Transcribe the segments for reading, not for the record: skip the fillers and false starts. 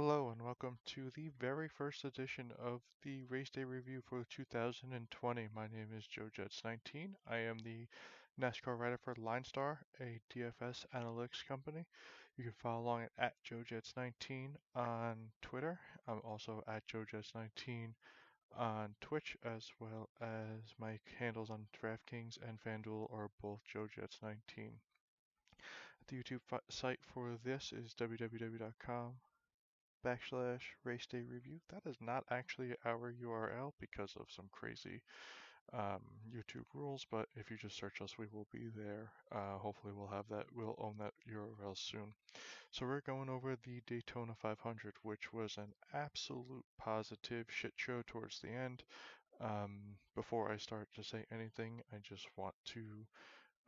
Hello and welcome to the very first edition of the Raceday review for 2020. My name is JoeJets19. I am the NASCAR writer for LineStar, a DFS analytics company. You can follow along at JoeJets19 on Twitter. I'm also at JoeJets19 on Twitch, as well as my handles on DraftKings and FanDuel are both JoeJets19. The YouTube site for this is www.com/Raceday Review. That is not actually our URL because of some crazy YouTube rules, but if you just search us, we will be there. Hopefully, we'll own that URL soon. So, we're going over the Daytona 500, which was an absolute positive shit show towards the end. Before I start to say anything, I just want to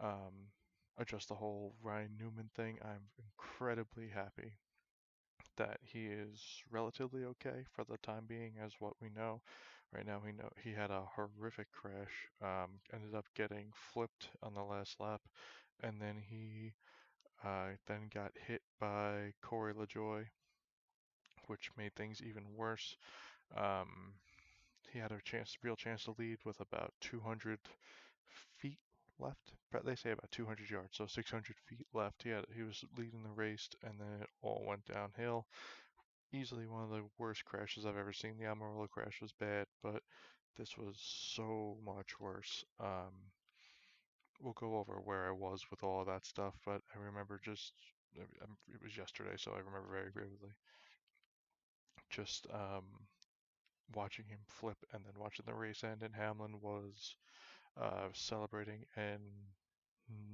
um, address the whole Ryan Newman thing. I'm incredibly happy that he is relatively okay for the time being, as what we know. Right now, we know he had a horrific crash, ended up getting flipped on the last lap, and then he then got hit by Corey LaJoy, which made things even worse. Um, he had a real chance to lead with about 200 feet left. But they say about 200 yards, so 600 feet left. He was leading the race, and then it all went downhill. Easily one of the worst crashes I've ever seen. The Amarillo crash was bad, but this was so much worse. We'll go over where I was with all of that stuff, but I remember it was yesterday, so I remember very vividly just watching him flip and then watching the race end, and Hamlin was celebrating, and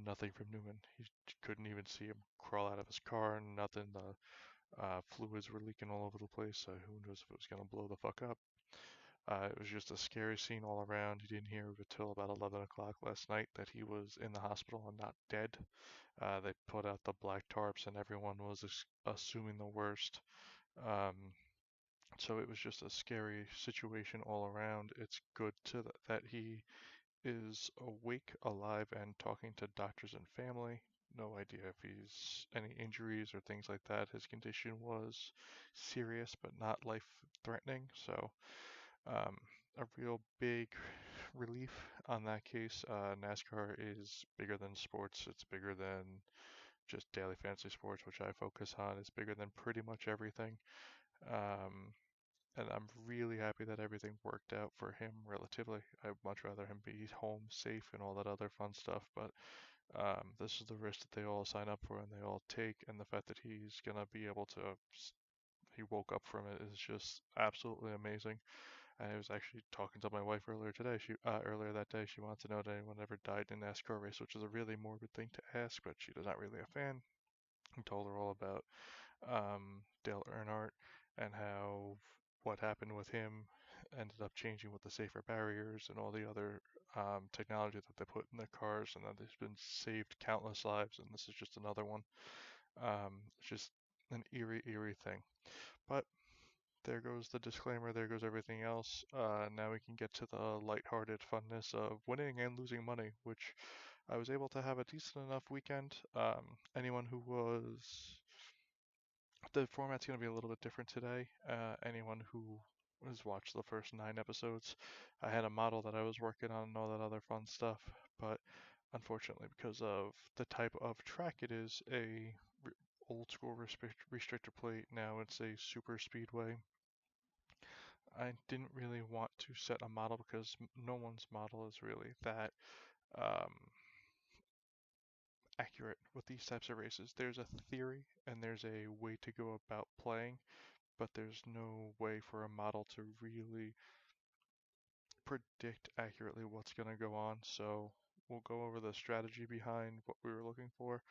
nothing from Newman. He couldn't even see him crawl out of his car, nothing. The fluids were leaking all over the place, so who knows if it was going to blow the fuck up. It was just a scary scene all around. You didn't hear until about 11 o'clock last night that he was in the hospital and not dead. They put out the black tarps and everyone was assuming the worst. Um, so it was just a scary situation all around. It's good that he is awake, alive, and talking to doctors and family. No idea if he's any injuries or things like that. His condition was serious but not life threatening. So um, a real big relief on that case. NASCAR is bigger than sports. It's bigger than just daily fantasy sports, which I focus on. It's bigger than pretty much everything. Um, and I'm really happy that everything worked out for him relatively. I'd much rather him be home safe and all that other fun stuff, but this is the risk that they all sign up for and they all take, and the fact that he's gonna be able to, he woke up from it is just absolutely amazing. And I was actually talking to my wife earlier today. Earlier that day, she wanted to know if anyone ever died in a NASCAR race, which is a really morbid thing to ask, but she is not really a fan. I told her all about Dale Earnhardt and how what happened with him ended up changing with the safer barriers and all the other technology that they put in their cars, and that there's been saved countless lives, and this is just another one. It's just an eerie thing. But there goes the disclaimer, there goes everything else. Now we can get to the lighthearted funness of winning and losing money, which I was able to have a decent enough weekend. Anyone who was The format's going to be a little bit different today. Anyone who has watched the first 9 episodes, I had a model that I was working on and all that other fun stuff, but unfortunately, because of the type of track it is, old school restrictor plate, now it's a super speedway. I didn't really want to set a model because no one's model is really that um, accurate with these types of races. There's a theory and there's a way to go about playing, but there's no way for a model to really predict accurately what's going to go on. So we'll go over the strategy behind what we were looking for,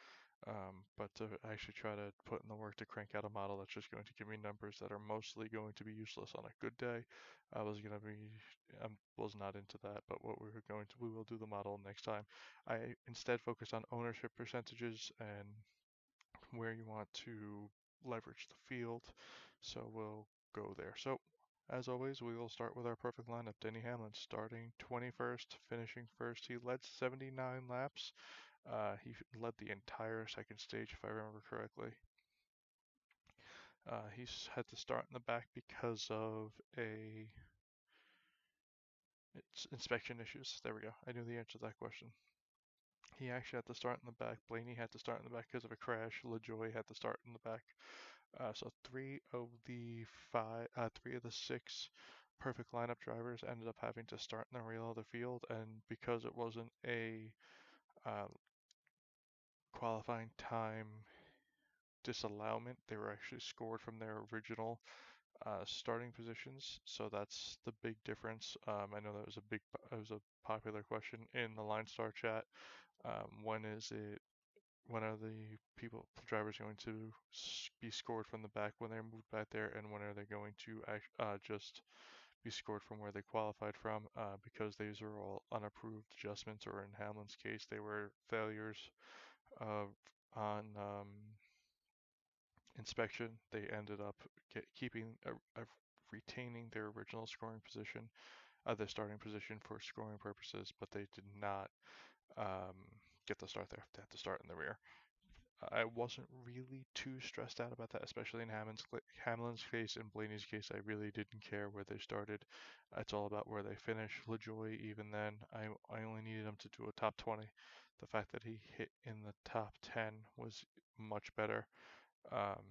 but to actually try to put in the work to crank out a model that's just going to give me numbers that are mostly going to be useless on a good day. I was not into that, but we will do the model next time. I instead focused on ownership percentages and where you want to leverage the field. So we'll go there. So as always, we will start with our perfect lineup. Denny Hamlin starting 21st, finishing first. He led 79 laps. He led the entire second stage, if I remember correctly. He's had to start in the back because of inspection issues. There we go. I knew the answer to that question. He actually had to start in the back. Blaney had to start in the back because of a crash. LaJoy had to start in the back. So three of the six perfect lineup drivers ended up having to start in the rear of the field, and because it wasn't a uh, qualifying time disallowment, they were actually scored from their original starting positions. So that's the big difference. I know that was a popular question in the Line Star chat. When is it? When are the drivers going to be scored from the back when they're moved back there, and when are they going to just be scored from where they qualified from? Because these are all unapproved adjustments, or in Hamlin's case, they were failures of on inspection. They ended up keeping retaining their original scoring position, their starting position for scoring purposes, but they did not um, get to start there. They had to start in the rear. I wasn't really too stressed out about that, especially in Hamlin's case. In Blaney's case, I really didn't care where they started. It's all about where they finish. LaJoy, even then, I only needed him to do a top 20. The fact that he hit in the top 10 was much better. Um,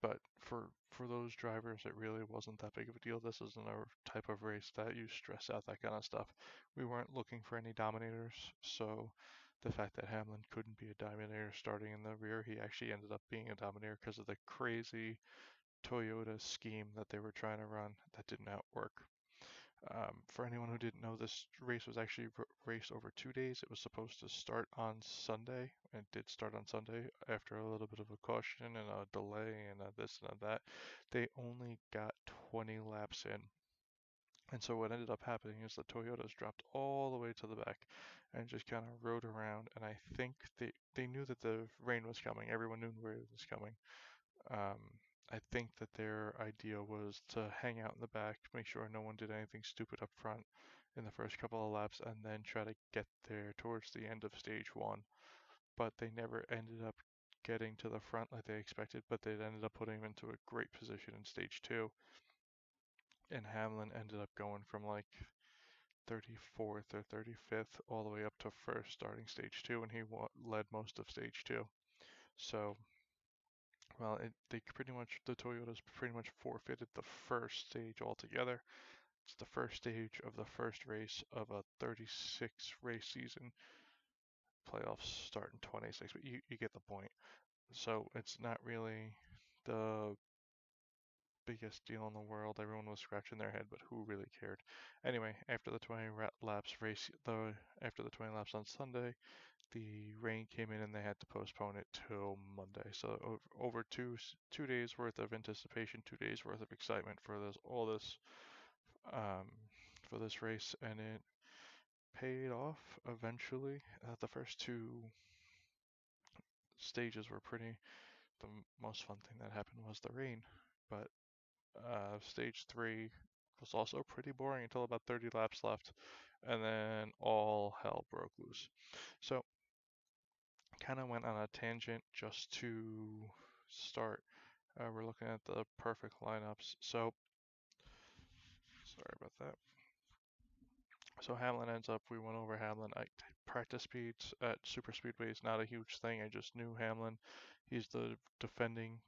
but for those drivers, it really wasn't that big of a deal. This isn't a type of race that you stress out that kind of stuff. We weren't looking for any dominators, so the fact that Hamlin couldn't be a dominator starting in the rear, he actually ended up being a dominator because of the crazy Toyota scheme that they were trying to run that did not work. For anyone who didn't know, this race was actually raced over 2 days. It was supposed to start on Sunday, and it did start on Sunday after a little bit of a caution and a delay and a this and a that. They only got 20 laps in. And so what ended up happening is the Toyotas dropped all the way to the back and just kind of rode around. And I think they knew that the rain was coming. Everyone knew where it was coming. Um, I think that their idea was to hang out in the back, make sure no one did anything stupid up front in the first couple of laps, and then try to get there towards the end of stage one. But they never ended up getting to the front like they expected, but they ended up putting them into a great position in stage two. And Hamlin ended up going from like 34th or 35th all the way up to first starting stage two, and he led most of stage two. So well, the Toyotas pretty much forfeited the first stage altogether. It's the first stage of the first race of a 36 race season. Playoffs start in 26, but you get the point. So it's not really the biggest deal in the world. Everyone was scratching their head, but who really cared? Anyway, after the 20 laps after the 20 laps on Sunday, the rain came in and they had to postpone it till Monday. So over 2 days worth of anticipation, 2 days worth of excitement for um, this race, and it paid off eventually. The first two stages were pretty. The most fun thing that happened was the rain, but stage three was also pretty boring until about 30 laps left, and then all hell broke loose. So kind of went on a tangent just to start. We're looking at the perfect lineups. So, sorry about that. So Hamlin ends up, we went over Hamlin. Practice speeds at super speedway is not a huge thing. I just knew Hamlin. He's the defending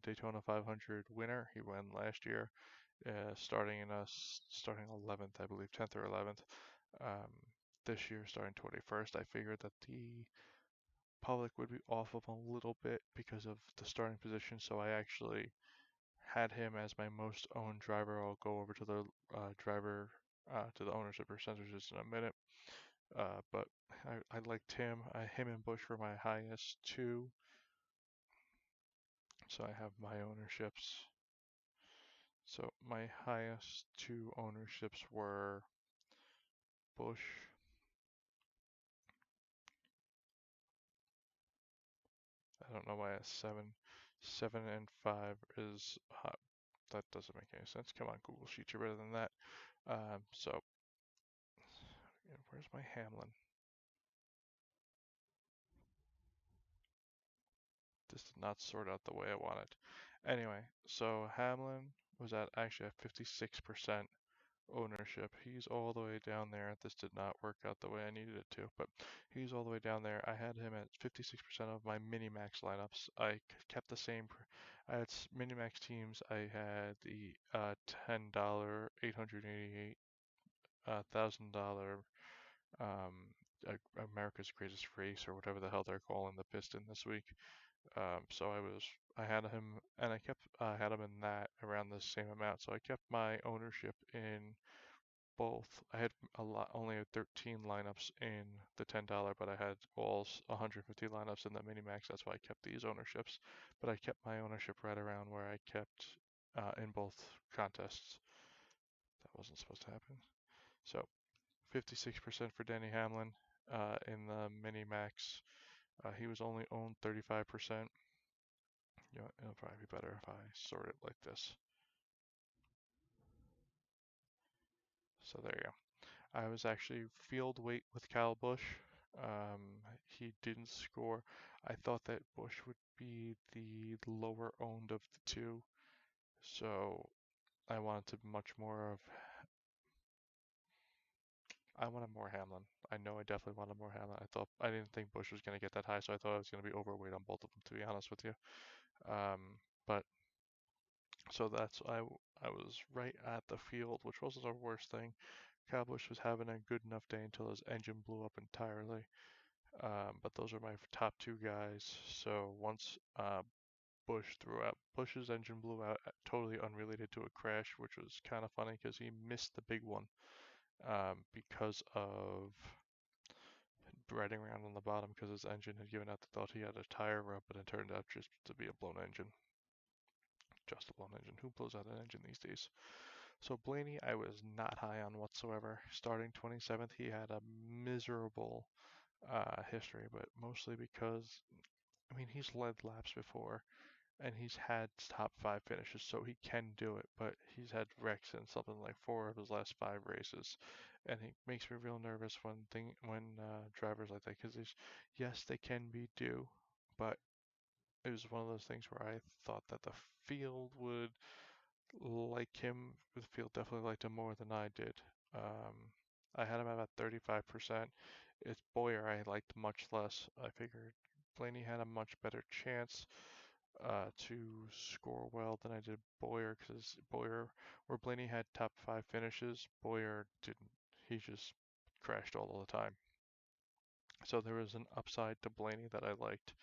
Daytona 500 winner. He won last year, starting 11th, I believe, 10th or 11th. Um, this year, starting 21st. I figured that the public would be off of a little bit because of the starting position, so I actually had him as my most owned driver. I'll go over to the to the ownership percentages in a minute. But I liked him. Him and Bush were my highest two. So I have my ownerships. So my highest two ownerships were Bush. I don't know why a 7 and 5 is hot. That doesn't make any sense. Come on, Google Sheets, you're better than that. So where's my Hamlin? This did not sort out the way I wanted. Anyway, so Hamlin was at actually at 56% ownership. He's all the way down there. This did not work out the way I needed it to, but he's all the way down there. I had him at 56% of my mini-max lineups. I kept the same. I had mini-max teams. I had the $10, 888, $1,000 um, America's Greatest Race or whatever the hell they're calling the piston this week. So I had him, and I had him in that around the same amount. So I kept my ownership in both. I had only had 13 lineups in the $10, but I had all 150 lineups in the mini max. That's why I kept these ownerships. But I kept my ownership right around where I kept in both contests. That wasn't supposed to happen. So 56% for Denny Hamlin in the mini max. He was only owned 35%. You know, it'll probably be better if I sort it like this. So there you go. I was actually field weight with Kyle Busch. He didn't score. I thought that Busch would be the lower owned of the two, so I wanted to much more of. I wanted more Hamlin. I know I definitely wanted more Hamlin. I didn't think Busch was going to get that high, so I thought I was going to be overweight on both of them, to be honest with you. But so I was right at the field, which wasn't the worst thing. Kyle Busch was having a good enough day until his engine blew up entirely. But those are my top two guys. So once Bush's engine blew out, totally unrelated to a crash, which was kind of funny because he missed the big one because of riding around on the bottom because his engine had given out the thought he had a tire rub, but it turned out just to be a blown engine. Just a blown engine. Who blows out an engine these days? So Blaney, I was not high on whatsoever. Starting 27th, he had a miserable history, but mostly because I mean he's led laps before and he's had top five finishes, so he can do it. But he's had wrecks in something like four of his last five races, and it makes me real nervous when drivers like that, because yes they can be due, but it was one of those things where I thought that the field would like him. The field definitely liked him more than I did. Um, I had him at about 35%. It's Boyer I liked much less. I figured Blaney had a much better chance to score well than I did Boyer, because Boyer, where Blaney had top five finishes, Boyer didn't. He just crashed all the time. So there was an upside to Blaney that I liked.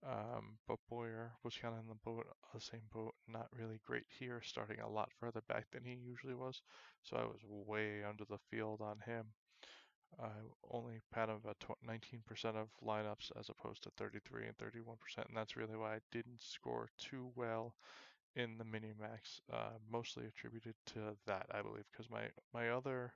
But Boyer was kind of in the same boat, not really great here, starting a lot further back than he usually was. So I was way under the field on him. I only had him about 19% of lineups as opposed to 33 and 31%, and that's really why I didn't score too well in the mini max. Mostly attributed to that, I believe, because my other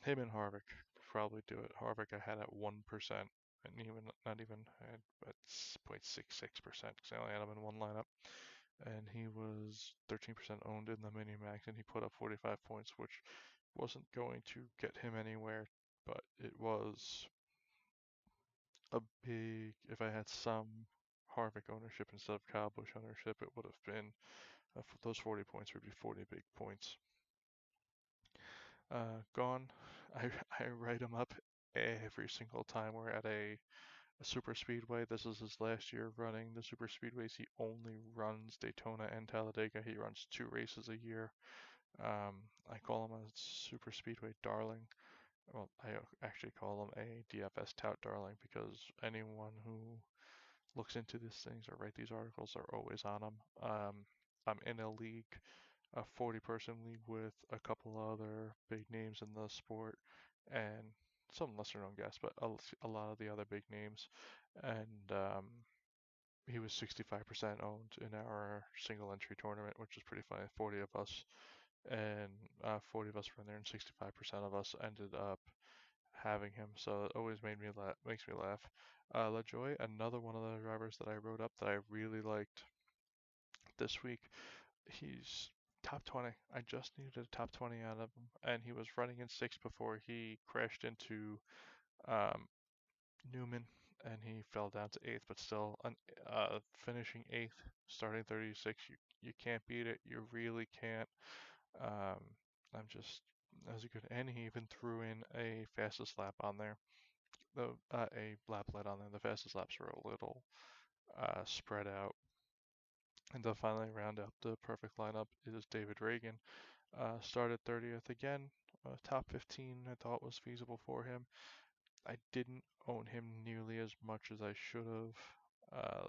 him and Harvick probably do it. Harvick I had at 1%, and even not even I had at 0.66% because I only had him in one lineup, and he was 13% owned in the mini max, and he put up 45 points, which wasn't going to get him anywhere, but it was a big. If I had some Harvick ownership instead of Kyle Busch ownership, it would have been those 40 points would be 40 big points. Gone. I I write him up every single time we're at a super speedway. This is his last year running the super speedways. He only runs Daytona and Talladega. He runs two races a year. I call him a super speedway darling. Well, I actually call him a DFS tout darling because anyone who looks into these things or write these articles are always on him. I'm in a league, a 40-person league with a couple other big names in the sport and some lesser known guys, but a lot of the other big names. And he was 65% owned in our single entry tournament, which is pretty funny. 40 of us, and 40 of us were in there, and 65% of us ended up having him. So it always makes me laugh. LaJoy, another one of the drivers that I wrote up that I really liked this week. He's top 20. I just needed a top 20 out of him, and he was running in sixth before he crashed into um, Newman. and he fell down to eighth, but still, finishing eighth, starting 36, you can't beat it. You really can't. Um, I'm just that was a good, and he even threw in a fastest lap on there. A lap lead on there. The fastest laps were a little spread out. And to finally round out the perfect lineup is David Reagan. Started 30th again. Top 15 I thought was feasible for him. I didn't own him nearly as much as I should have.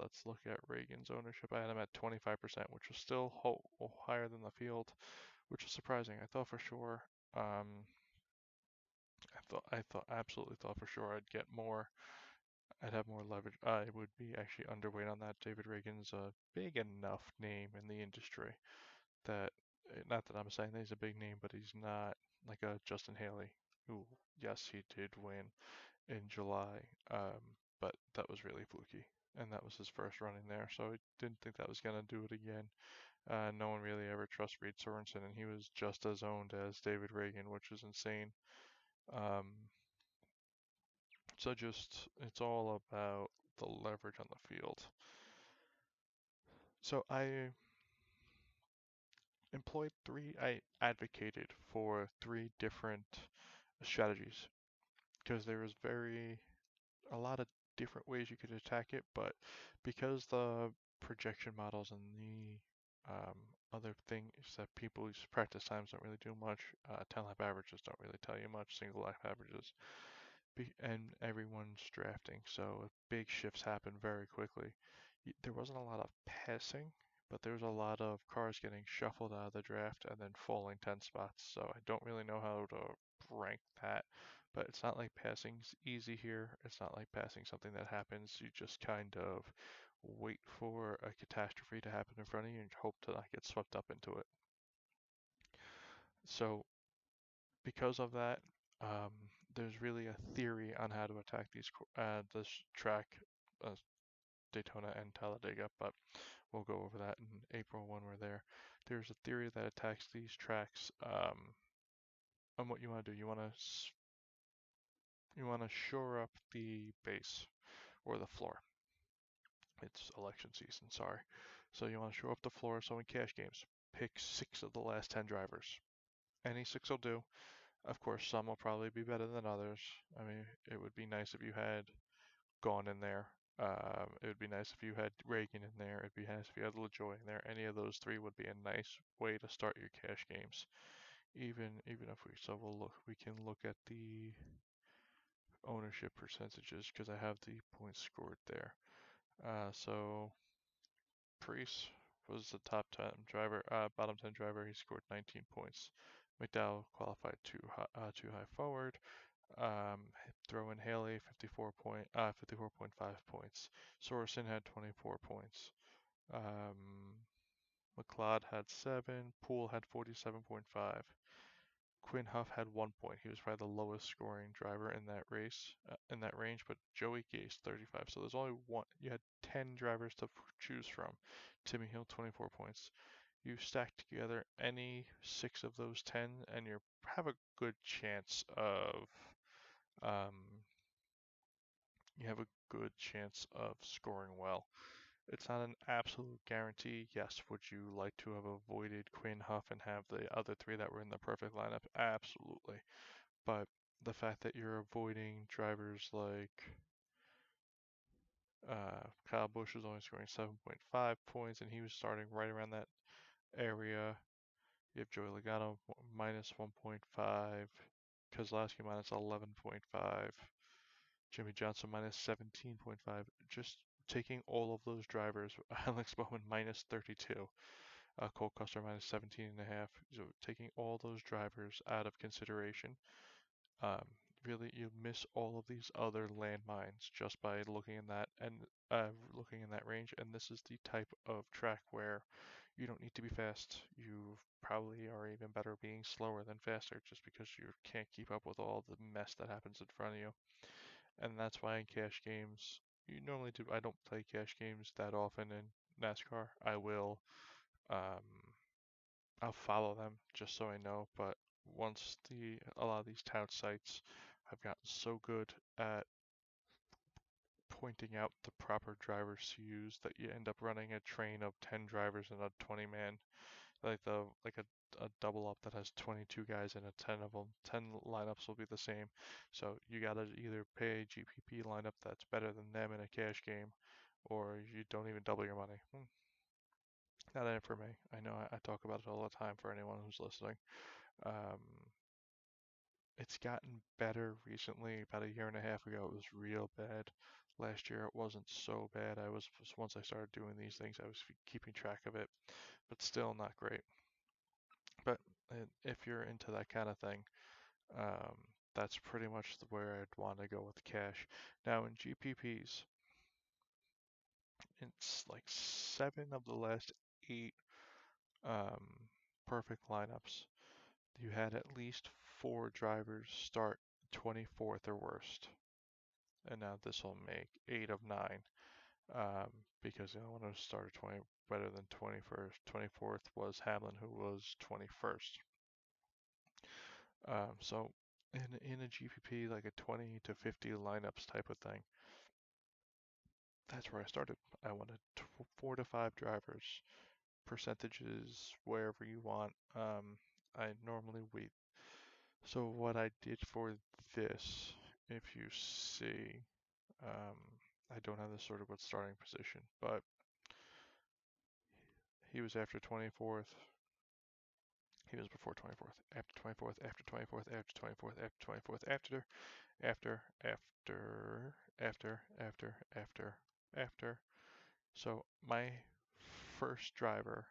Let's look at Reagan's ownership. I had him at 25%, which was still higher than the field, which is surprising. I thought for sure. Absolutely thought for sure I'd get more. I'd have more leverage. I would be actually underweight on that. David Reagan's a big enough name in the industry that, not that I'm saying that he's a big name, but he's not like a Justin Haley, who, yes, he did win in July, but that was really fluky, and that was his first run in there, so I didn't think that was going to do it again. No one really ever trusts Reed Sorensen, and he was just as owned as David Reagan, which is insane. Um, so just, it's all about the leverage on the field. So I advocated for three different strategies because there was a lot of different ways you could attack it, but because the projection models and the other things that people use, practice times don't really do much, 10 lap averages don't really tell you much, single lap averages, and everyone's drafting, so big shifts happen very quickly. There wasn't a lot of passing, but there was a lot of cars getting shuffled out of the draft and then falling 10 spots. So I don't really know how to rank that, but it's not like passing's easy here. It's not like passing something that happens. You just kind of wait for a catastrophe to happen in front of you and hope to not get swept up into it. So because of that, um, there's really a theory on how to attack this track, uh, Daytona and Talladega, but we'll go over that in April when we're there. There's a theory that attacks these tracks, and what you want to do, you want to shore up the base or the floor. It's election season, sorry. So you want to shore up the floor. So in cash games, pick 6 of the last 10 drivers. Any 6 will do. Of course, some will probably be better than others. I mean, it would be nice if you had gone in there. It would be nice if you had Reagan in there. It'd be nice if you had LaJoy in there. Any of those three would be a nice way to start your cash games. Even if we can look at the ownership percentages because I have the points scored there. So Priest was the top 10 driver, bottom 10 driver. He scored 19 points. McDowell qualified too high forward. Um, Throw in Haley, 54.5 points. Sorensen had 24 points. McLeod had 7. Poole had 47.5. Quinn Huff had 1 point. He was probably the lowest scoring driver in that race, in that range, but Joey Gase 35. So there's only one. You had 10 drivers to choose from. Timmy Hill 24 points. You stack together any 6 of those 10, and you have a good chance of um, scoring well. It's not an absolute guarantee. Yes, would you like to have avoided Quinn Huff and have the other 3 that were in the perfect lineup? Absolutely. But the fact that you're avoiding drivers like Kyle Busch was only scoring 7.5 points, and he was starting right around that area. You have Joey Logano minus 1.5, Kozlowski minus 11.5, Jimmy Johnson minus 17.5. Just taking all of those drivers, Alex Bowman minus 32, Cole Custer minus 17.5. So taking all those drivers out of consideration, um, really you miss all of these other landmines just by looking in that and looking in that range. And this is the type of track where you don't need to be fast. You probably are even better being slower than faster just because you can't keep up with all the mess that happens in front of you. And that's why in cash games, you normally do. I don't play cash games that often in NASCAR. Um, I'll follow them just so I know. But once a lot of these tout sites have gotten so good at pointing out the proper drivers to use that you end up running a train of 10 drivers and a 20 man like a double up that has 22 guys in it, 10 of them, 10 lineups will be the same. So you gotta either pay a GPP lineup that's better than them in a cash game, or you don't even double your money. Not in it for me. I know I talk about it all the time for anyone who's listening. Um, it's gotten better recently. About a year and a half ago, it was real bad. Last year, it wasn't so bad. Once I started doing these things, I was keeping track of it, but still not great. But if you're into that kind of thing, um, that's pretty much where I'd want to go with cash. Now in GPPs, it's like 7 of the last 8 um, perfect lineups. You had at least 4 drivers start 24th or worst, and now this will make 8 of 9. Um, because the only one who started 20 better than 21st, 24th was Hamlin, who was 21st. So in a GPP, like a 20 to 50 lineups type of thing, that's where I started. I wanted 4 to 5 drivers, percentages wherever you want. I normally wait. So what I did for this, if you see, um, I don't have this sorted with starting position, but he was after 24th. He was before 24th, after 24th, after 24th, after 24th, after 24th, after, after. So my first driver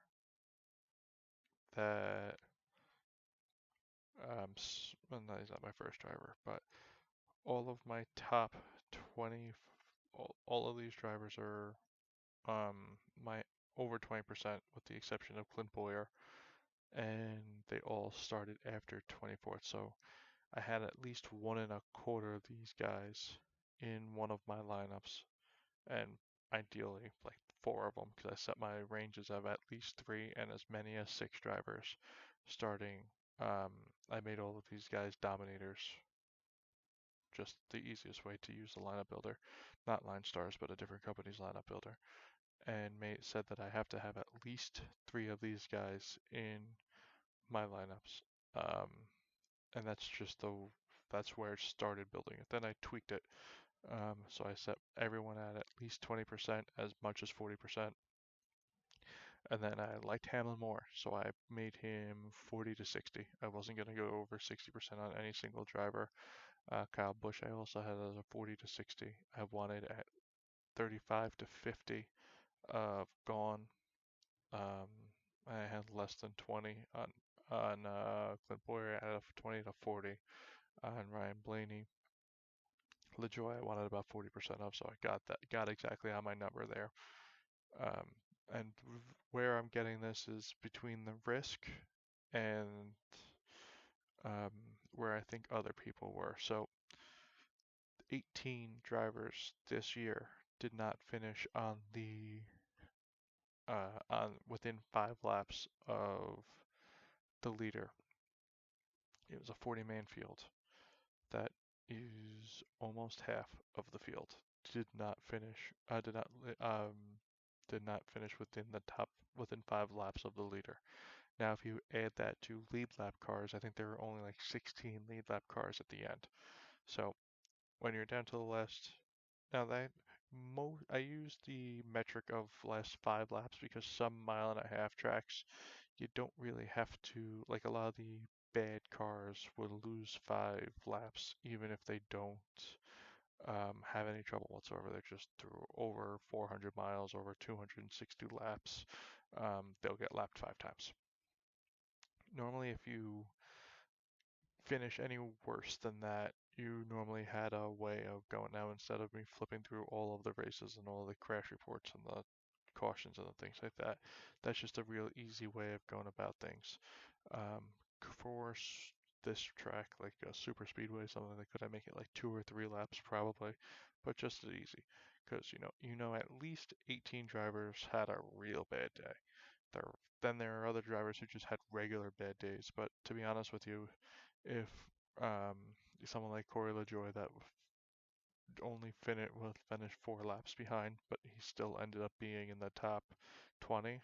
that, well, no, he's not my first driver, but all of my top 20, all of these drivers are my over 20% with the exception of Clint Boyer, and they all started after 24th. So I had at least 1.25 of these guys in one of my lineups, and ideally like 4 of them because I set my ranges of at least 3 and as many as 6 drivers starting. Um, I made all of these guys dominators, just the easiest way to use the lineup builder, not Line Stars, but a different company's lineup builder, and said that I have to have at least 3 of these guys in my lineups. Um, and that's where it started building it. Then I tweaked it. So I set everyone at least 20%, as much as 40%. And then I liked Hamlin more, so I made him 40 to 60. I wasn't going to go over 60% on any single driver. Kyle Busch, I also had as a 40 to 60. I wanted at 35 to 50 of gone. Um, I had less than 20 on Clint Boyer. I had 20 to 40 on Ryan Blaney. LaJoy, I wanted about 40% of, so I got exactly on my number there. Um, and where I'm getting this is between the risk and um, where I think other people were. So 18 drivers this year did not finish on within 5 laps of the leader. It was a 40-man field. That is almost half of the field. Did not finish. Did not finish within 5 laps of the leader. Now, if you add that to lead lap cars, I think there were only like 16 lead lap cars at the end. So when you're down to the last, now that I use the metric of last 5 laps because some mile-and-a-half tracks, you don't really have to, like a lot of the bad cars will lose 5 laps even if they don't have any trouble whatsoever. They're just through over 400 miles, over 260 laps. They'll get lapped 5 times. Normally, if you finish any worse than that, you normally had a way of going. Now, instead of me flipping through all of the races and all the crash reports and the cautions and the things like that, that's just a real easy way of going about things. Um, for this track, like a super speedway, something like, could I make it like 2 or 3 laps? Probably, but just as easy, because at least 18 drivers had a real bad day. There, then there are other drivers who just had regular bad days. But to be honest with you, if um, someone like Corey LaJoy that only finished 4 laps behind, but he still ended up being in the top 20,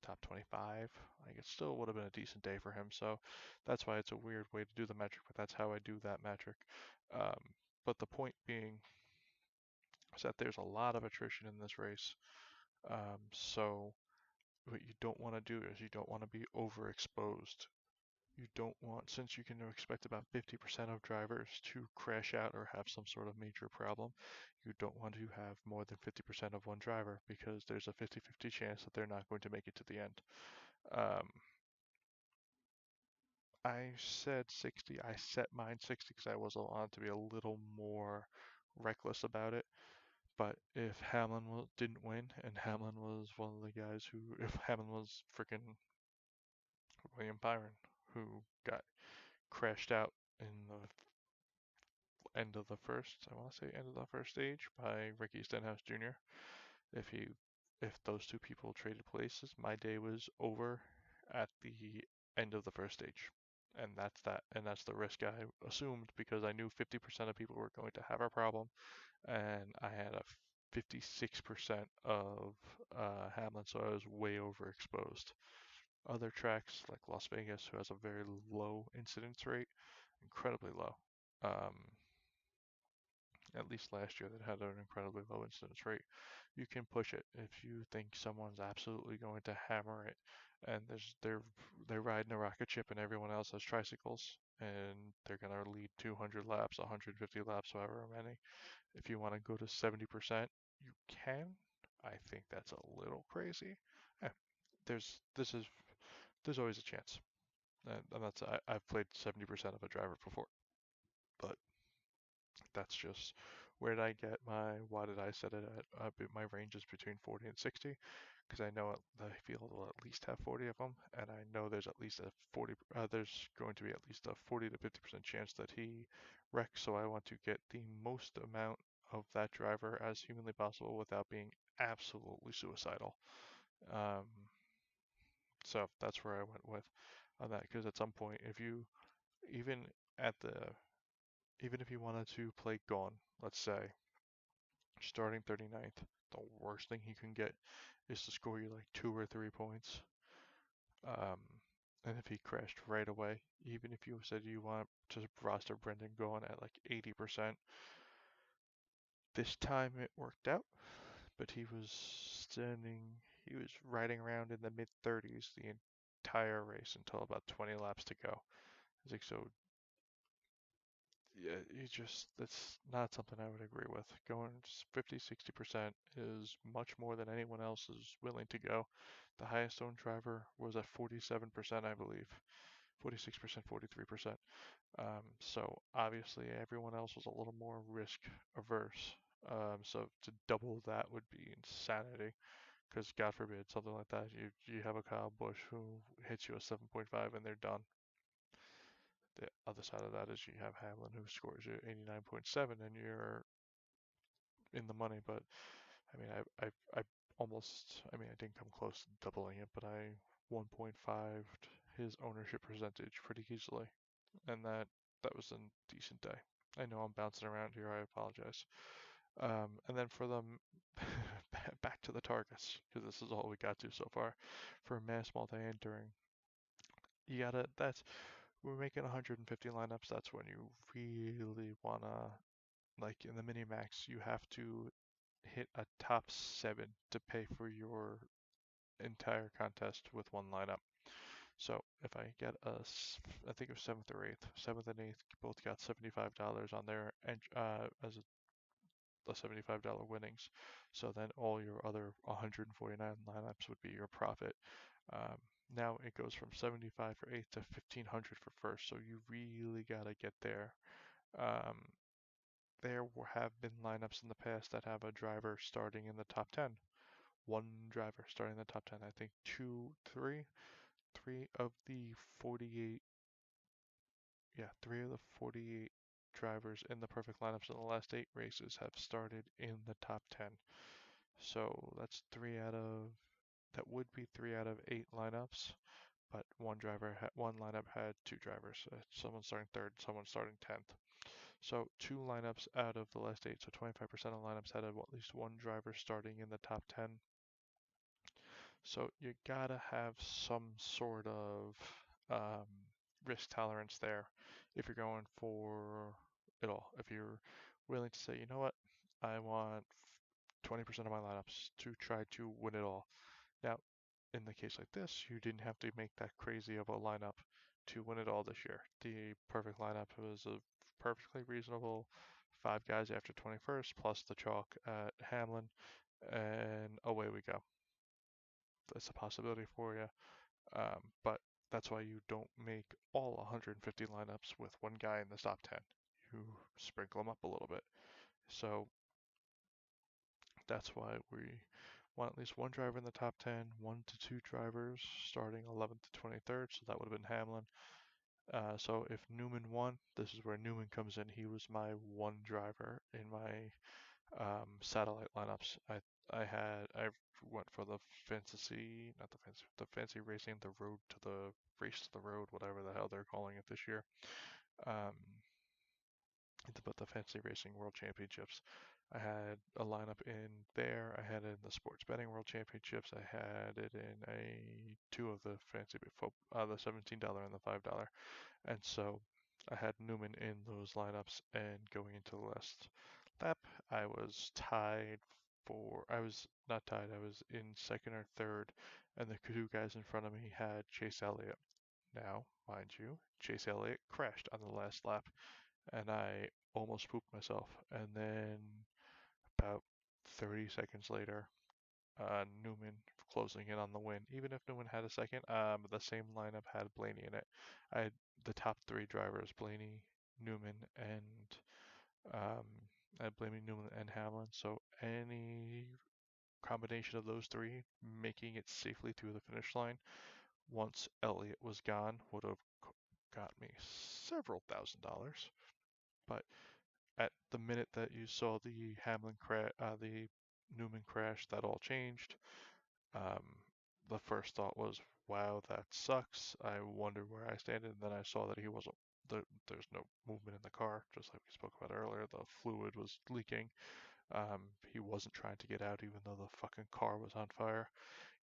top 25. Like it still would have been a decent day for him. So that's why it's a weird way to do the metric, but that's how I do that metric. Um, but the point being is that there's a lot of attrition in this race. So what you don't want to do is you don't want to be overexposed. You don't want, since you can expect about 50% of drivers to crash out or have some sort of major problem, you don't want to have more than 50% of one driver because there's a 50-50 chance that they're not going to make it to the end. Um, I said 60. I set mine 60 because I was wanted to be a little more reckless about it. But if Hamlin didn't win, and Hamlin was one of the guys who, if Hamlin was freaking William Byron, who got crashed out in the end of the first, I want to say end of the first stage by Ricky Stenhouse Jr. If he, if those two people traded places, my day was over at the end of the first stage. And that's that. And that's the risk I assumed because I knew 50% of people were going to have a problem, and I had a 56% of Hamlin, so I was way overexposed. Other tracks like Las Vegas, who has a very low incidence rate, incredibly low. Um, at least last year, that had an incredibly low incidence rate. You can push it if you think someone's absolutely going to hammer it, and they're riding a rocket ship, and everyone else has tricycles, and they're gonna lead 200 laps, 150 laps, however many. If you want to go to 70%, you can. I think that's a little crazy. Eh, there's this is there's always a chance, and that's I've played 70% of a driver before, but that's just where did I get why did I set it at? My range is between 40 and 60 because I know the field will at least have 40 of them, and I know there's at least a 40. There's going to be at least a 40 to 50% chance that he wrecks. So I want to get the most amount of that driver as humanly possible without being absolutely suicidal. Um, so that's where I went with on that because at some point, if you even at the even if you wanted to play gone, let's say starting 39th, the worst thing he can get is to score you like 2 or 3 points. Um, and if he crashed right away, even if you said you want to roster Brendan going at like 80%, this time it worked out, but he was riding around in the mid 30s the entire race until about 20 laps to go. It's like, so yeah, that's not something I would agree with. Going 50, 60% is much more than anyone else is willing to go. The highest owned driver was at 47%, I believe. 46%, 43%. So obviously everyone else was a little more risk averse. So to double that would be insanity. Because God forbid something like that, you have a Kyle Busch who hits you a 7.5 and they're done. The other side of that is you have Hamlin who scores you 89.7 and you're in the money. But I mean, I almost, I mean, I didn't come close to doubling it, but I 1.5 his ownership percentage pretty easily, and that was a decent day. I know I'm bouncing around here. I apologize. And then for them, back to the targets because this is all we got to so far. For mass multi-entering, you gotta. That's we're making 150 lineups. That's when you really wanna, like in the mini max, you have to hit a top 7 to pay for your entire contest with one lineup. So if I get I think it was seventh and eighth both got $75 on there and as a $75 winnings. So then all your other 149 lineups would be your profit. Um, Now it goes from 75 for eighth to 1500 for first. So you really gotta get there. Um, there have been lineups in the past that have a driver starting in the top 10. One driver starting in the top 10. I think three of the 48, yeah, three of the 48 drivers in the perfect lineups in the last 8 races have started in the top 10. So that's that would be 3 out of 8 lineups, but one lineup had 2 drivers. Someone starting third, someone starting 10th. So two lineups out of the last eight, so 25% of lineups had at least one driver starting in the top 10. So you gotta have some sort of um, risk tolerance there if you're going for it all. If you're willing to say, you know what, I want 20% of my lineups to try to win it all. Now, in the case like this, you didn't have to make that crazy of a lineup to win it all this year. The perfect lineup was a perfectly reasonable five guys after 21st plus the chalk at Hamlin, and away we go. That's a possibility for you. But that's why you don't make all 150 lineups with one guy in the top 10. You sprinkle them up a little bit. So that's why we want at least one driver in the top 10, one to two drivers starting 11th to 23rd. So that would have been Hamlin. So if Newman won, this is where Newman comes in. He was my one driver in my satellite lineups. I went for the fantasy, not the fancy, the fancy racing, the road to the race to the road, whatever the hell they're calling it this year. Um, but the fantasy racing world championships. I had a lineup in there. I had it in the sports betting world championships. I had it in two of the the $17 and the $5. And so I had Newman in those lineups, and going into the last lap, I was tied I was not tied, I was in second or third, and the two guys in front of me had Chase Elliott. Now, mind you, Chase Elliott crashed on the last lap, and I almost pooped myself. And then about 30 seconds later, Newman closing in on the win. Even if Newman had a second, the same lineup had Blaney in it. I had the top three drivers: Blaney, Newman, and um, I had Blaney, Newman, and Hamlin. So any combination of those three making it safely through the finish line once Elliott was gone would have got me several $1,000s. But at the minute that you saw the Newman crash, that all changed. Um, the first thought was, wow, that sucks. I wonder where I stand. And then I saw that he wasn't, there's no movement in the car, just like we spoke about earlier. The fluid was leaking. He wasn't trying to get out, even though the fucking car was on fire.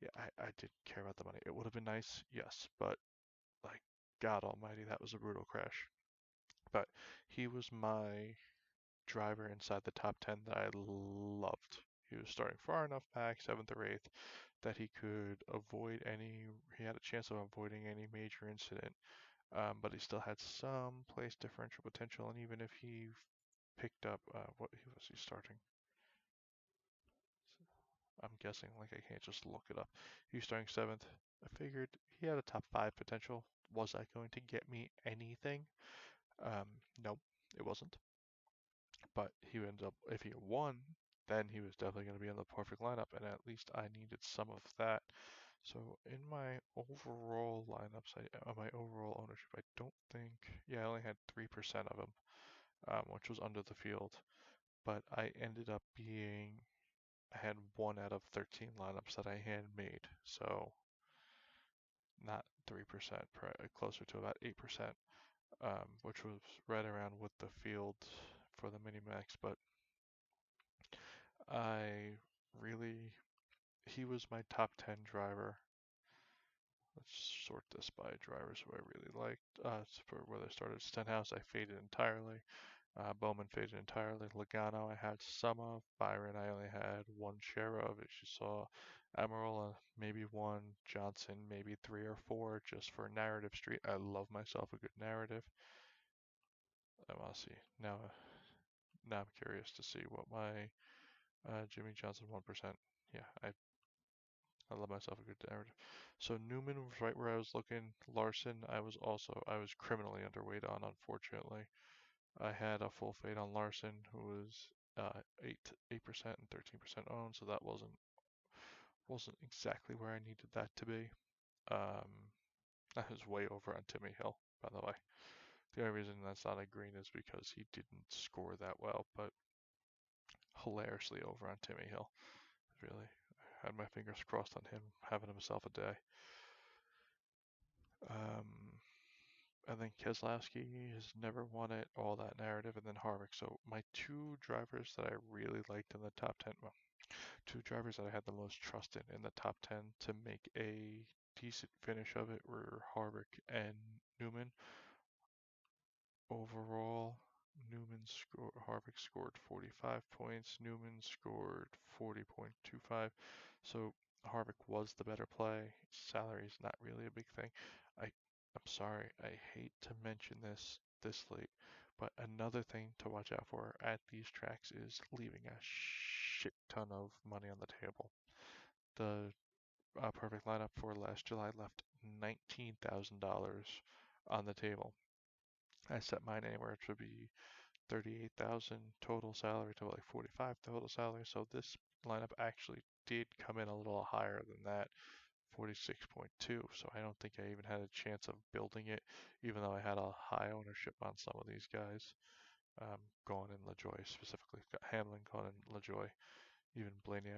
Yeah, I didn't care about the money. It would have been nice, yes, but like, God almighty, that was a brutal crash. But he was my driver inside the top 10 that I loved. He was starting far enough back, seventh or eighth, that he had a chance of avoiding any major incident, but he still had some place differential potential. And even if he picked up, what was he starting? I'm guessing, like I can't just look it up. He was starting seventh. I figured he had a top five potential. Was that going to get me anything? No, it wasn't. But he ended up, if he won, then he was definitely going to be in the perfect lineup, and at least I needed some of that. So in my overall lineups, my overall ownership, I don't think, yeah, I only had 3% of them, which was under the field. But I ended up I had 1 out of 13 lineups that I handmade, so not 3%, closer to about 8%, which was right around with the field for the mini max. But I really, he was my top 10 driver. Let's sort this by drivers who I really liked. For where they started, Stenhouse, I faded entirely. Bowman faded entirely. Logano, I had some of. Byron, I only had one share of. As you saw, Amarola, maybe one. Johnson, maybe three or four, just for narrative street. I love myself a good narrative. I want to see now. Now I'm curious to see what my Jimmy Johnson 1%. Yeah, I love myself a good narrative. So Newman was right where I was looking. Larson, I was criminally underweight on, unfortunately. I had a full fade on Larson, who was 8% and 13% owned, so that wasn't exactly where I needed that to be. Um, that was way over on Timmy Hill, by the way. The only reason that's not a green is because he didn't score that well, but hilariously over on Timmy Hill. Really, I had my fingers crossed on him having himself a day. Um, and then Keselowski has never won it, all that narrative, and then Harvick. So my two drivers that I really liked in the top 10, well, two drivers that I had the most trust in the top 10 to make a decent finish of it were Harvick and Newman. Overall, Harvick scored 45 points, Newman scored 40.25. So Harvick was the better play. Salary is not really a big thing. I'm sorry, I hate to mention this late, but another thing to watch out for at these tracks is leaving a shit ton of money on the table. The perfect lineup for last July left $19,000 on the table. I set mine anywhere to be 38,000 total salary to like 45 total salary. So this lineup actually did come in a little higher than that, 46.2. So I don't think I even had a chance of building it, even though I had a high ownership on some of these guys. Going in LaJoy specifically, Hamlin, going in LaJoy, even Blaney.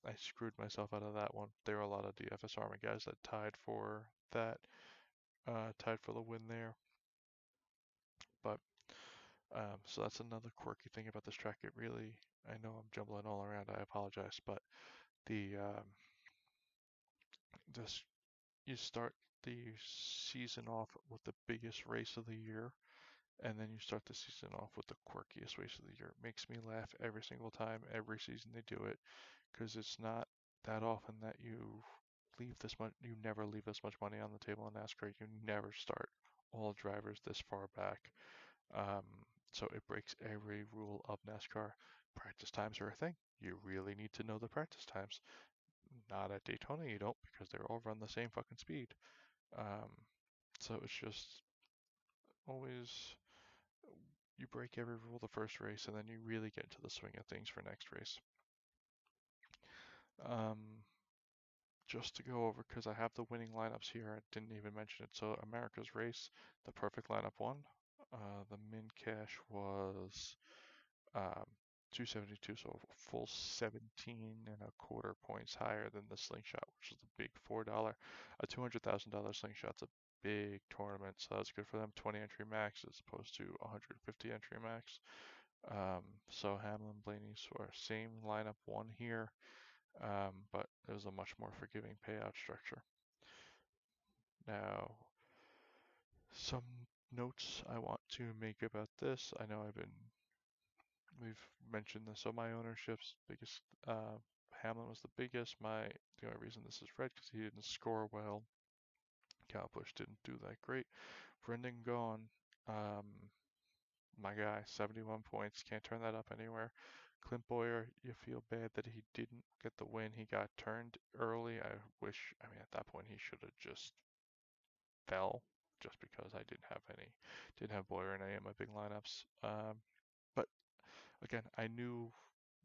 I screwed myself out of that one. There were a lot of DFS Army guys that tied for the win there. But so that's another quirky thing about this track. I know I'm jumbling all around. I apologize, but the this you start the season off with the biggest race of the year, and then you start the season off with the quirkiest race of the year. It makes me laugh every single time, every season they do it, because it's not that often that you never leave this much money on the table in NASCAR. You never start all drivers this far back. Um, so it breaks every rule of NASCAR. Practice times are a thing. You really need to know the practice times. Not at Daytona, you don't, because they're all run the same fucking speed. Um, so it's just always you break every rule the first race, and then you really get into the swing of things for next race. Um, just to go over, because I have the winning lineups here, I didn't even mention it. So America's Race, the perfect lineup won. The min cash was 272, so a full 17 and a quarter points higher than the slingshot, which is the big $4. A $200,000 slingshot's a big tournament, so that's good for them. 20 entry max as opposed to 150 entry max. So Hamlin, Blaney, same lineup one here, but it was a much more forgiving payout structure. Now, some notes I want to make about this. I know we've mentioned this. So my ownership's biggest, Hamlin was the biggest. The only reason this is red because he didn't score well. Kyle Busch didn't do that great. Brendan Gaughan, my guy, 71 points. Can't turn that up anywhere. Clint Boyer, you feel bad that he didn't get the win. He got turned early. I mean, at that point he should have just fell just because I didn't have Boyer in any of my big lineups. But again, I knew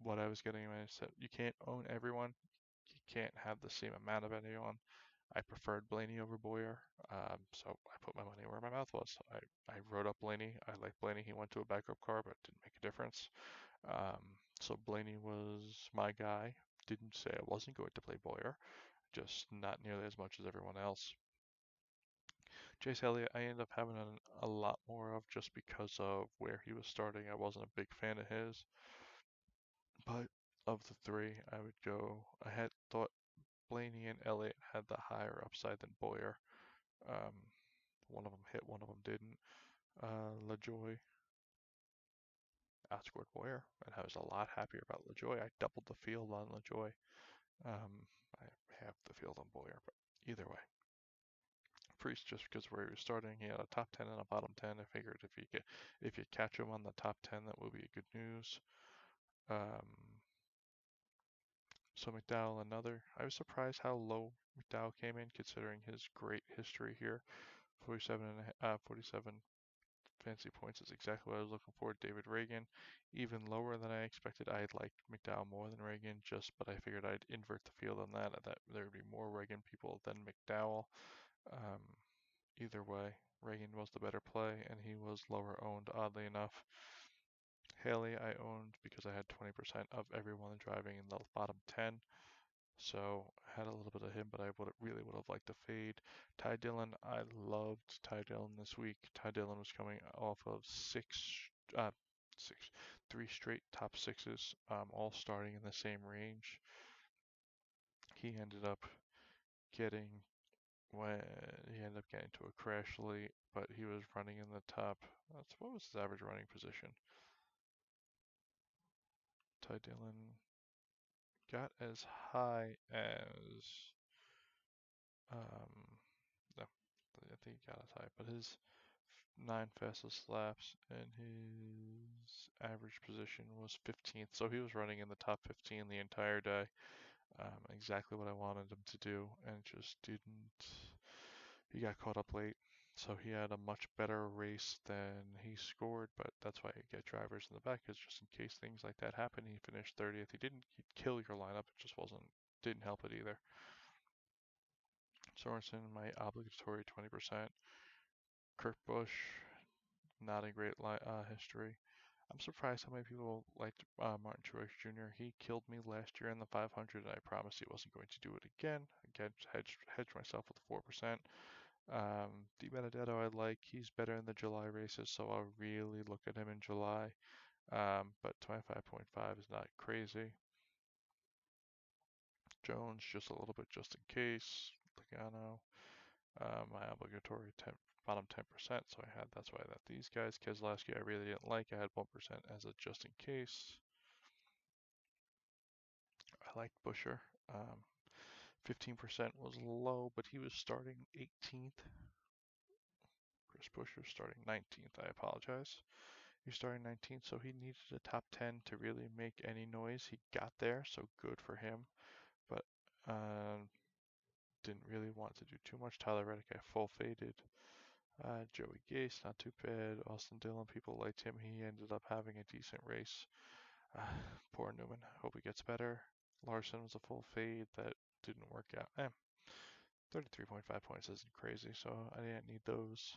what I was getting when I said you can't own everyone. You can't have the same amount of anyone. I preferred Blaney over Boyer, so I put my money where my mouth was. I wrote up Blaney. I like Blaney. He went to a backup car, but it didn't make a difference. So Blaney was my guy. Didn't say I wasn't going to play Boyer, just not nearly as much as everyone else. Chase Elliott, I ended up having a lot more of just because of where he was starting. I wasn't a big fan of his. But of the three, I had thought Blaney and Elliott had the higher upside than Boyer. Um, one of them hit, one of them didn't. LaJoy outscored Boyer, and I was a lot happier about LaJoy. I doubled the field on LaJoy. I have the field on Boyer, but either way. Priest, just because where he was starting, he had a top 10 and a bottom 10. I figured if you catch him on the top 10, that would be good news. Um, So McDowell, I was surprised how low McDowell came in considering his great history here. 47 fancy points is exactly what I was looking for. David Reagan, even lower than I expected. I liked McDowell more than Reagan, but I figured I'd invert the field on that there would be more Reagan people than McDowell. Um, Either way, Reagan was the better play, and he was lower owned, oddly enough. Haley I owned because I had 20% of everyone driving in the bottom 10. So I had a little bit of him, but I would have liked to fade. Ty Dillon, I loved Ty Dillon this week. Ty Dillon was coming off of uh, six, three straight top sixes, all starting in the same range. He ended up getting when he ended up getting to a crash late, but he was running in the top. What was his average running position? Ty Dillon got as high as um, no, I think he got as high, but his nine fastest laps and his average position was 15th. So he was running in the top 15 the entire day. Exactly what I wanted him to do, and just didn't. He got caught up late, so he had a much better race than he scored. But that's why you get drivers in the back, is just in case things like that happen. He finished 30th. He'd kill your lineup. It just didn't help it either. Sorensen, my obligatory 20%. Kurt Busch, not a great history. I'm surprised how many people liked Martin Truex Jr. He killed me last year in the 500, and I promised he wasn't going to do it again. Again, hedged myself with 4%. Di Benedetto I like. He's better in the July races, so I'll really look at him in July. But 25.5 is not crazy. Jones, just a little bit just in case. Logano, my obligatory bottom 10%, so that's why I got these guys. Keselowski I really didn't like. I had 1% as a just in case. I liked Busher. 15% was low, but he was starting 18th. Chris Busher starting 19th. I apologize. He's starting 19th, so he needed a top 10 to really make any noise. He got there, so good for him. But didn't really want to do too much. Tyler Reddick, I full faded. Joey Gase, not too bad. Austin Dillon, people liked him. He ended up having a decent race. Poor Newman. Hope he gets better. Larson was a full fade. That didn't work out. 33.5 points isn't crazy, so I didn't need those.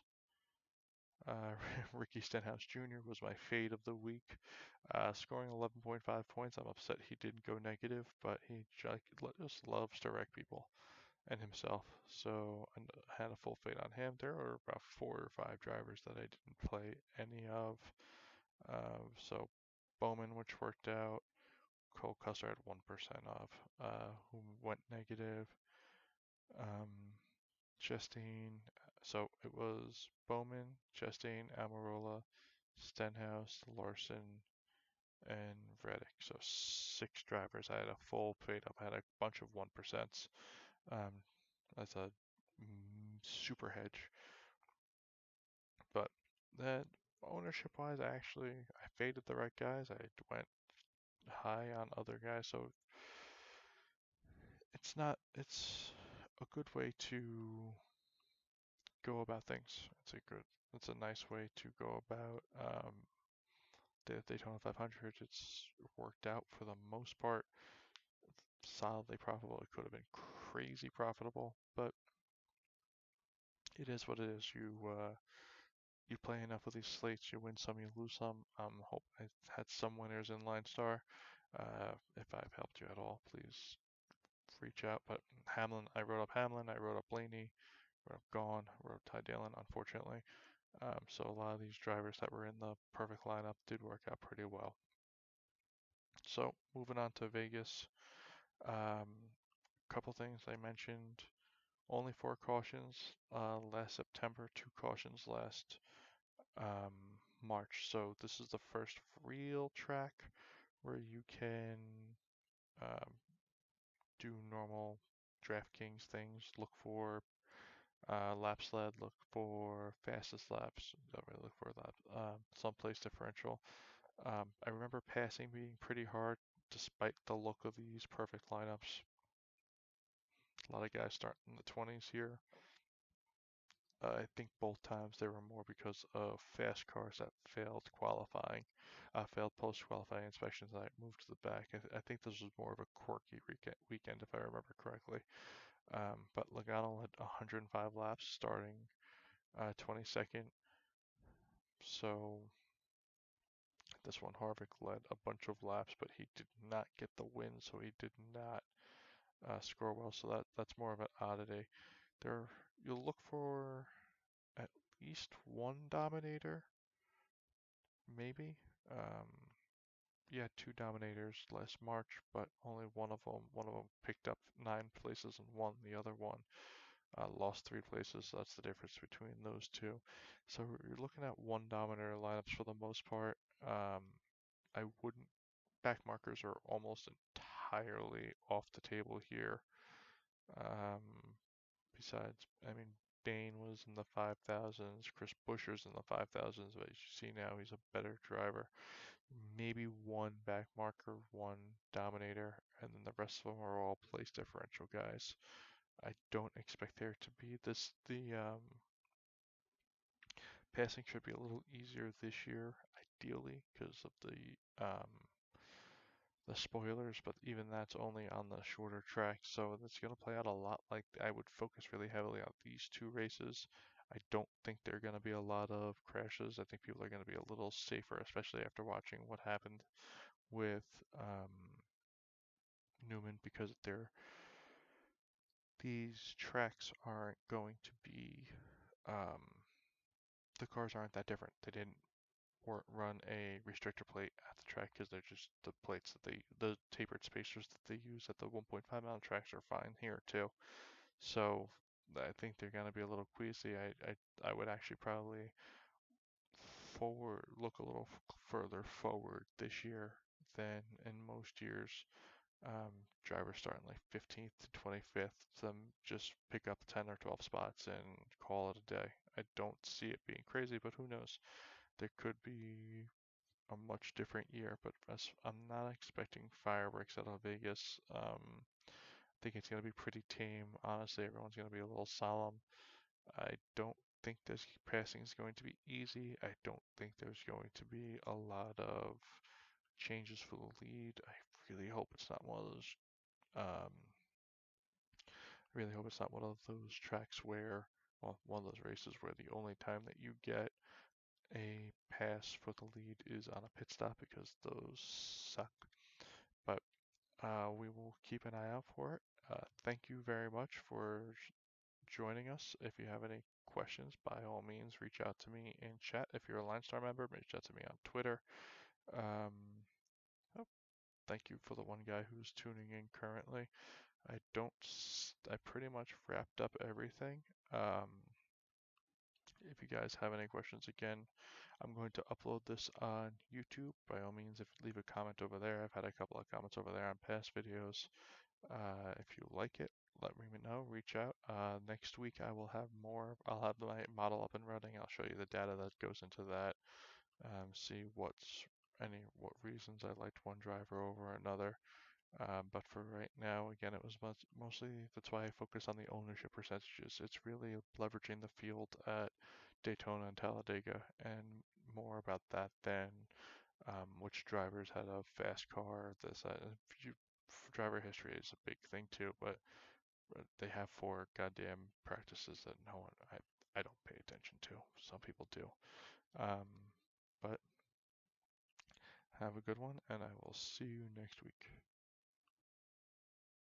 Ricky Stenhouse Jr. was my fade of the week, scoring 11.5 points. I'm upset he didn't go negative, but he just loves to wreck people and himself. So I had a full fade on him. There were about 4 or 5 drivers that I didn't play any of. So Bowman, which worked out. Cole Custer had 1% off, who went negative. Um, Chastain. So it was Bowman, Chastain, Almirola, Stenhouse, Larson, and Reddick. So 6 drivers. I had a full fade up. I had a bunch of 1%. That's a super hedge. But that ownership wise, I faded the right guys. I went high on other guys. So it's a good way to go about things. It's a nice way to go about the Daytona 500. It's worked out for the most part. Solidly profitable. It could have been crazy profitable, but it is what it is. You play enough of these slates, you win some, you lose some. Hope I had some winners in Line Star. If I've helped you at all, please reach out. But Hamlin, I wrote up Hamlin, I wrote up Blaney, wrote up Gone, wrote up Ty Dillon, unfortunately. So a lot of these drivers that were in the perfect lineup did work out pretty well. So moving on to Vegas. Couple things I mentioned. Only 4 cautions last September, 2 cautions last um, March. So this is the first real track where you can um, do normal DraftKings things. Look for lap sled, look for fastest laps, don't really look for lap, someplace differential. I remember passing being pretty hard despite the look of these perfect lineups. A lot of guys starting in the 20s here. I think both times they were more because of fast cars that failed qualifying, failed post-qualifying inspections that moved to the back. I think this was more of a quirky weekend if I remember correctly. But Logano had 105 laps starting 22nd. So this one Harvick led a bunch of laps, but he did not get the win, so he did not score well. So that's more of an oddity. There, you'll look for at least one dominator, maybe. Um, yeah, two dominators last March, but only one of them picked up 9 places and won. The other one lost 3 places. So that's the difference between those two. So you're looking at one dominator lineups for the most part. I wouldn't. Back markers are almost entirely off the table here. Um, Besides, I mean, Bain was in the 5,000s, Chris Buescher's in the 5,000s, but as you see now, he's a better driver. Maybe one back marker, one dominator, and then the rest of them are all place differential guys. I don't expect there to be this. The passing should be a little easier this year, ideally, because of the spoilers, but even that's only on the shorter track, so it's going to play out a lot like I would focus really heavily on these two races. I don't think there are going to be a lot of crashes. I think people are going to be a little safer, especially after watching what happened with Newman, because these tracks aren't going to be um, the cars aren't that different. They didn't run a restrictor plate at the track because they're just the plates that the tapered spacers that they use at the 1.5 mile tracks are fine here too. So I think they're going to be a little queasy. I would actually probably look a little further forward this year than in most years. Drivers starting like 15th to 25th, them just pick up 10 or 12 spots and call it a day. I don't see it being crazy, but who knows? There could be a much different year, but I'm not expecting fireworks out of Vegas. I think it's going to be pretty tame. Honestly, everyone's going to be a little solemn. I don't think this passing is going to be easy. I don't think there's going to be a lot of changes for the lead. I really hope it's not one of those. I really hope it's not one of those tracks where, well, one of those races where the only time that you get a pass for the lead is on a pit stop, because those suck. But we will keep an eye out for it. Thank you very much for joining us. If you have any questions, by all means, reach out to me in chat. If you're a Line Star member, reach out to me on Twitter. Um, oh, thank you for the one guy who's tuning in currently. I pretty much wrapped up everything. Um, if you guys have any questions, again, I'm going to upload this on YouTube. By all means, if you leave a comment over there, I've had a couple of comments over there on past videos. If you like it, let me know, reach out. Next week I will have more. I'll have my model up and running. I'll show you the data that goes into that. See what reasons I liked one driver over another. But for right now, again, it was mostly, that's why I focus on the ownership percentages. It's really leveraging the field at Daytona and Talladega, and more about that than which drivers had a fast car. Driver history is a big thing too, but they have 4 goddamn practices that I don't pay attention to. Some people do. Um, but have a good one, and I will see you next week.